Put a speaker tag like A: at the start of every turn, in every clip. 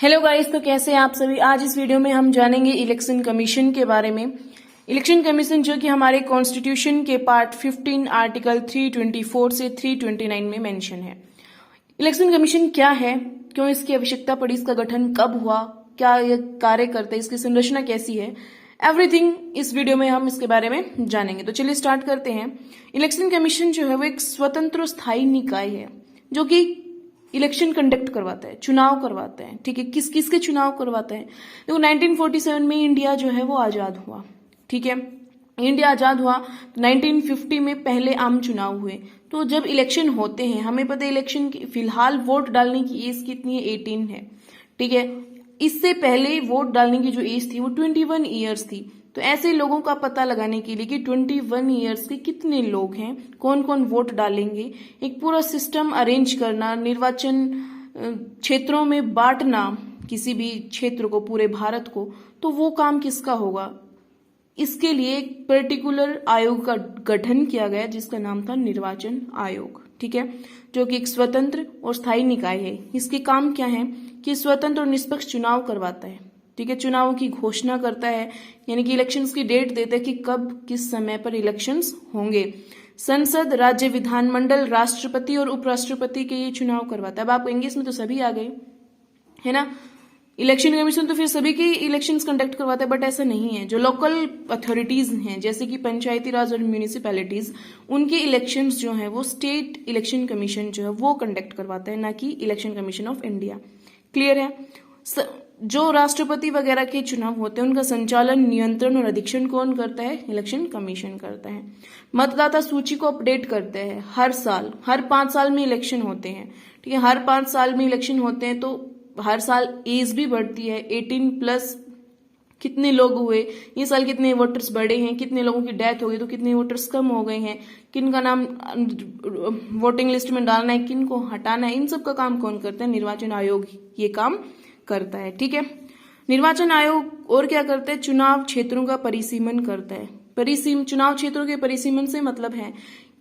A: Hello guys, तो कैसे हैं आप सभी। आज इस वीडियो में हम जानेंगे इलेक्शन कमीशन के बारे में। इलेक्शन कमीशन जो कि हमारे कॉन्स्टिट्यूशन के पार्ट 15 आर्टिकल 324 से 329 में मेंशन है। इलेक्शन कमीशन क्या है, क्यों इसकी आवश्यकता पड़ी, इसका गठन कब हुआ, क्या यह कार्य करता है, इसकी संरचना कैसी है, एवरीथिंग इस वीडियो में हम इसके बारे में जानेंगे। तो चलिए स्टार्ट करते हैं। इलेक्शन कमीशन जो है वो एक स्वतंत्र स्थायी निकाय है जो कि इलेक्शन कंडक्ट करवाता है, चुनाव करवाता है। ठीक है, किस किस के चुनाव करवाता है। देखो 1947 में इंडिया जो है वो आजाद हुआ। ठीक है, इंडिया आजाद हुआ तो 1950 में पहले आम चुनाव हुए। तो जब इलेक्शन होते हैं, हमें पता है इलेक्शन की फिलहाल वोट डालने की एज कितनी है, 18 है। ठीक है, इससे पहले वोट डालने की जो एज थी वो 21 ईयर्स थी। तो ऐसे लोगों का पता लगाने के लिए कि 21 ईयर्स के कितने लोग हैं, कौन कौन वोट डालेंगे, एक पूरा सिस्टम अरेंज करना, निर्वाचन क्षेत्रों में बांटना किसी भी क्षेत्र को, पूरे भारत को, तो वो काम किसका होगा। इसके लिए एक पर्टिकुलर आयोग का गठन किया गया जिसका नाम था निर्वाचन आयोग। ठीक है, जो कि एक स्वतंत्र और स्थायी निकाय है। इसके काम क्या है कि स्वतंत्र और निष्पक्ष चुनाव करवाता है। ठीक है, चुनावों की घोषणा करता है, यानी कि इलेक्शंस की डेट देता है कि कब किस समय पर इलेक्शंस होंगे। संसद, राज्य विधानमंडल, राष्ट्रपति और उपराष्ट्रपति के ये चुनाव करवाता है। अब आप कहेंगे इसमें तो सभी आ गए, है ना। इलेक्शन कमीशन तो फिर सभी के इलेक्शंस कंडक्ट करवाता है, बट ऐसा नहीं है। जो लोकल अथॉरिटीज हैं जैसे कि पंचायती राज और म्यूनिसिपैलिटीज, उनके इलेक्शंस जो हैं वो स्टेट इलेक्शन कमीशन जो है वो कंडक्ट करवाता है, ना कि election commission of India. Clear है। जो राष्ट्रपति वगैरह के चुनाव होते हैं उनका संचालन, नियंत्रण और अधीक्षण कौन करता है, इलेक्शन कमीशन करता है। मतदाता सूची को अपडेट करते हैं हर साल, हर 5 साल में इलेक्शन होते हैं। ठीक है, हर 5 साल में इलेक्शन होते हैं तो हर साल एज भी बढ़ती है। 18 प्लस कितने लोग हुए, ये साल कितने वोटर्स बढ़े हैं, कितने लोगों की डेथ हो गई तो कितने वोटर्स कम हो गए हैं, किन का नाम वोटिंग लिस्ट में डालना है, किन को हटाना है, इन सब का काम कौन करता है, निर्वाचन आयोग ये काम करता है। ठीक है, निर्वाचन आयोग और क्या करता है, चुनाव क्षेत्रों का परिसीमन करता है। चुनाव क्षेत्रों के परिसीमन से मतलब है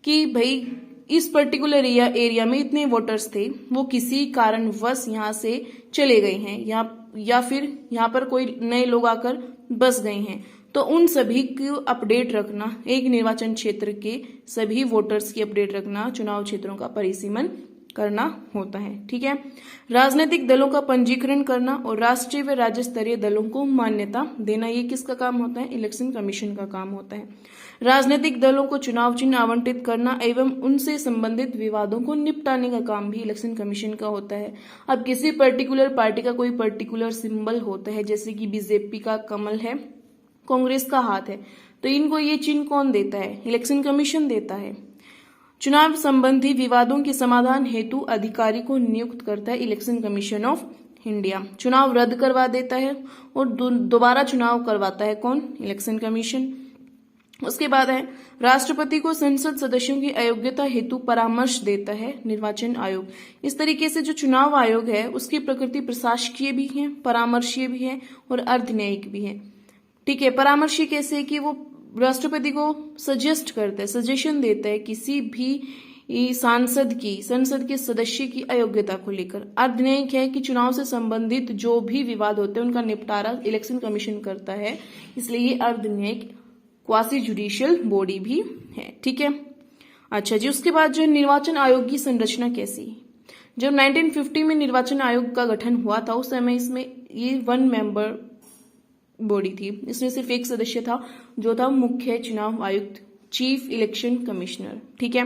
A: कि भाई इस पर्टिकुलर एरिया में इतने वोटर्स थे, वो किसी कारणवश यहाँ से चले गए हैं या फिर यहाँ पर कोई नए लोग आकर बस गए हैं, तो उन सभी को अपडेट रखना, एक निर्वाचन क्षेत्र के सभी वोटर्स की अपडेट रखना, चुनाव क्षेत्रों का परिसीमन करना होता है। ठीक है, राजनीतिक दलों का पंजीकरण करना और राष्ट्रीय व राज्य स्तरीय दलों को मान्यता देना, ये किसका काम होता है, इलेक्शन कमीशन का काम होता है। राजनीतिक दलों को चुनाव चिन्ह आवंटित करना एवं उनसे संबंधित विवादों को निपटाने का काम भी इलेक्शन कमीशन का होता है। अब किसी पर्टिकुलर पार्टी का कोई पर्टिकुलर सिंबल होता है, जैसे कि बीजेपी का कमल है, कांग्रेस का हाथ है, तो इनको ये चिन्ह कौन देता है, इलेक्शन कमीशन देता है। चुनाव संबंधी विवादों के समाधान हेतु अधिकारी को नियुक्त करता है इलेक्शन कमीशन ऑफ इंडिया। चुनाव रद्द करवा देता है और दोबारा चुनाव करवाता है कौन, इलेक्शन कमीशन। उसके बाद है राष्ट्रपति को संसद सदस्यों की अयोग्यता हेतु परामर्श देता है निर्वाचन आयोग। इस तरीके से जो चुनाव आयोग है उसकी प्रकृति प्रशासकीय भी है, परामर्शीय भी है और अर्धन्यायिक भी है। ठीक है, परामर्शीय कैसे है कि वो राष्ट्रपति को सजेस्ट करता है, सजेशन देता है किसी भी संसद के सदस्य की अयोग्यता को लेकर। अर्धन्यायिक है कि चुनाव से संबंधित जो भी विवाद होते हैं उनका निपटारा इलेक्शन कमीशन करता है, इसलिए ये अर्धन्यायिक क्वासी जुडिशियल बॉडी भी है। ठीक है, अच्छा जी। उसके बाद जो निर्वाचन आयोग की संरचना कैसी है, जब 1950 में निर्वाचन आयोग का गठन हुआ था उस समय इसमें ये 1 मेंबर बॉडी थी। इसमें सिर्फ एक सदस्य था जो था मुख्य चुनाव आयुक्त, चीफ इलेक्शन कमिश्नर। ठीक है,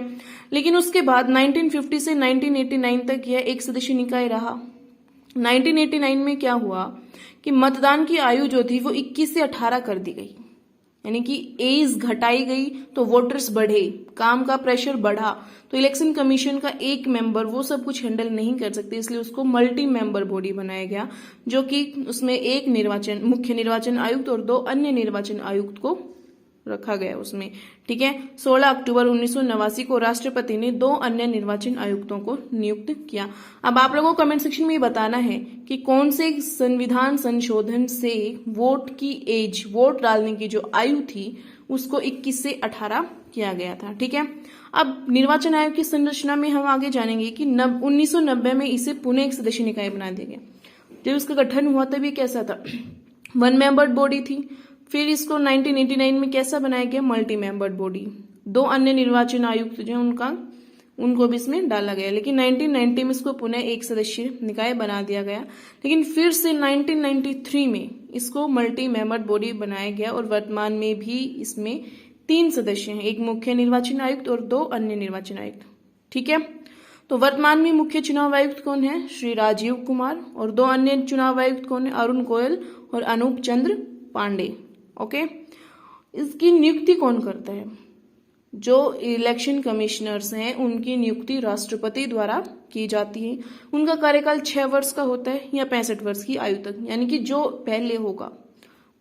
A: लेकिन उसके बाद 1950 से 1989 तक यह एक सदस्य निकाय रहा। 1989 में क्या हुआ कि मतदान की आयु जो थी वो 21 से 18 कर दी गई, यानी कि एज घटाई गई तो वोटर्स बढ़े, काम का प्रेशर बढ़ा, तो इलेक्शन कमीशन का एक मेंबर वो सब कुछ हैंडल नहीं कर सकते, इसलिए उसको मल्टी मेंबर बॉडी बनाया गया, जो कि उसमें एक मुख्य निर्वाचन आयुक्त और 2 अन्य निर्वाचन आयुक्त को रखा गया उसमें। ठीक है, 16 अक्टूबर 1989 को राष्ट्रपति ने 2 अन्य निर्वाचन आयुक्तों को नियुक्त किया। अब आप लोगों को कमेंट सेक्शन में ये बताना है कि कौन से संविधान संशोधन से वोट डालने की जो आयु थी उसको 21 से 18 किया गया था। ठीक है, अब निर्वाचन आयोग की संरचना में हम आगे जानेंगे कि 1990 में इसे पुनः एक सदस्य निकाय बना दिया गया। जब इसका गठन हुआ तब ये कैसा था, 1 मेंबर्ड बॉडी थी। फिर इसको 1989 में कैसा बनाया गया, मल्टी मेंबर्ड बॉडी। 2 अन्य निर्वाचन आयुक्त जो उनको भी इसमें डाला गया, लेकिन 1990 में इसको पुनः 1 सदस्यीय निकाय बना दिया गया। लेकिन फिर से 1993 में इसको मल्टी मेंबर्ड बॉडी बनाया गया और वर्तमान में भी इसमें 3 सदस्य हैं, एक मुख्य निर्वाचन आयुक्त और 2 अन्य निर्वाचन आयुक्त। ठीक है, तो वर्तमान में मुख्य चुनाव आयुक्त कौन है, श्री राजीव कुमार, और 2 अन्य चुनाव आयुक्त कौन है, अरुण गोयल और अनूप चंद्र पांडे। ओके, इसकी नियुक्ति कौन करता है, जो इलेक्शन कमिश्नर्स हैं उनकी नियुक्ति राष्ट्रपति द्वारा की जाती है। उनका कार्यकाल 6 वर्ष का होता है या 65 वर्ष की आयु तक, यानी कि जो पहले होगा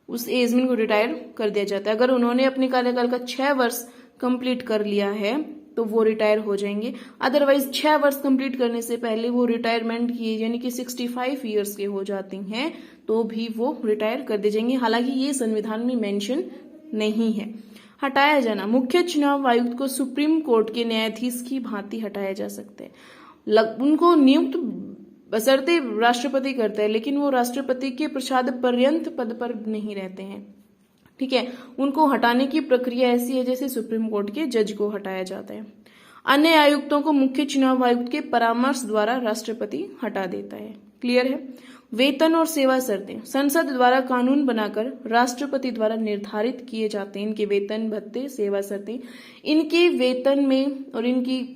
A: उस एज में उनको रिटायर कर दिया जाता है। अगर उन्होंने अपने कार्यकाल का 6 वर्ष कंप्लीट कर लिया है तो वो रिटायर हो जाएंगे, अदरवाइज 6 वर्ष कंप्लीट करने से पहले वो रिटायरमेंट की यानी कि 65 ईयर्स के हो जाती हैं तो भी वो रिटायर कर दिए जाएंगे। हालांकि ये संविधान में मेंशन नहीं है। हटाया जाना, मुख्य चुनाव आयुक्त को सुप्रीम कोर्ट के न्यायाधीश की भांति हटाया जा सकता है। उनको नियुक्त बशर्ते राष्ट्रपति करता है, लेकिन वो राष्ट्रपति के प्रसाद पर्यंत पद पर नहीं रहते हैं। ठीक है, उनको हटाने की प्रक्रिया ऐसी है जैसे सुप्रीम कोर्ट के जज को हटाया जाता है। अन्य आयुक्तों को मुख्य चुनाव आयुक्त के परामर्श द्वारा राष्ट्रपति हटा देता है। क्लियर है। वेतन और सेवा शर्तें, संसद द्वारा कानून बनाकर राष्ट्रपति द्वारा निर्धारित किए जाते हैं। इनके वेतन भत्ते, सेवा शर्तें, इनके वेतन में और इनकी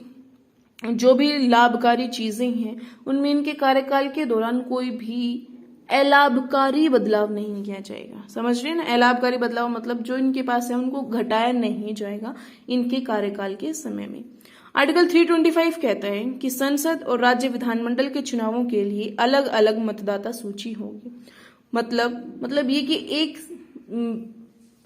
A: जो भी लाभकारी चीजें हैं उनमें इनके कार्यकाल के दौरान कोई भी अलाभकारी बदलाव नहीं किया जाएगा। समझ रहे हैं ना, अलाभकारी बदलाव मतलब जो इनके पास है उनको घटाया नहीं जाएगा इनके कार्यकाल के समय में। आर्टिकल 325 कहता है कि संसद और राज्य विधानमंडल के चुनावों के लिए अलग अलग मतदाता सूची होगी। मतलब ये कि एक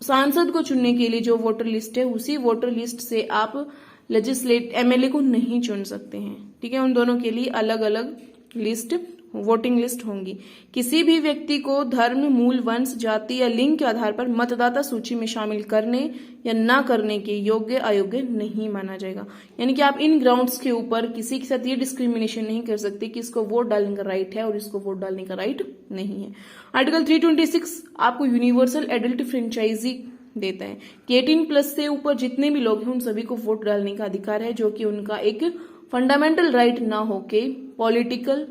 A: सांसद को चुनने के लिए जो वोटर लिस्ट है उसी वोटर लिस्ट से आप एमएलए को नहीं चुन सकते हैं। ठीक है, उन दोनों के लिए अलग अलग लिस्ट वोटिंग लिस्ट होंगी। किसी भी व्यक्ति को धर्म, मूल, वंश, जाति या लिंग के आधार पर मतदाता सूची में शामिल करने या ना करने के योग्य अयोग्य नहीं माना जाएगा। यानी कि आप इन ग्राउंड्स के ऊपर किसी के साथ ये डिस्क्रिमिनेशन नहीं कर सकते कि इसको वोट डालने का राइट है और इसको वोट डालने का राइट नहीं है। आर्टिकल 326 आपको यूनिवर्सल एडल्ट फ्रेंचाइजी देता है कि 18+ से ऊपर जितने भी लोग हैं उन सभी को वोट डालने का अधिकार है, जो कि उनका एक फंडामेंटल राइट ना होके पॉलिटिकल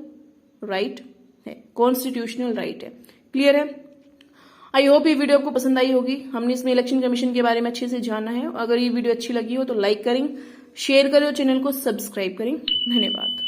A: राइट है, कॉन्स्टिट्यूशनल राइट है। क्लियर है। आई होप ये वीडियो आपको पसंद आई होगी। हमने इसमें इलेक्शन कमीशन के बारे में अच्छे से जाना है। अगर ये वीडियो अच्छी लगी हो तो लाइक करें, शेयर करें और चैनल को सब्सक्राइब करें। धन्यवाद।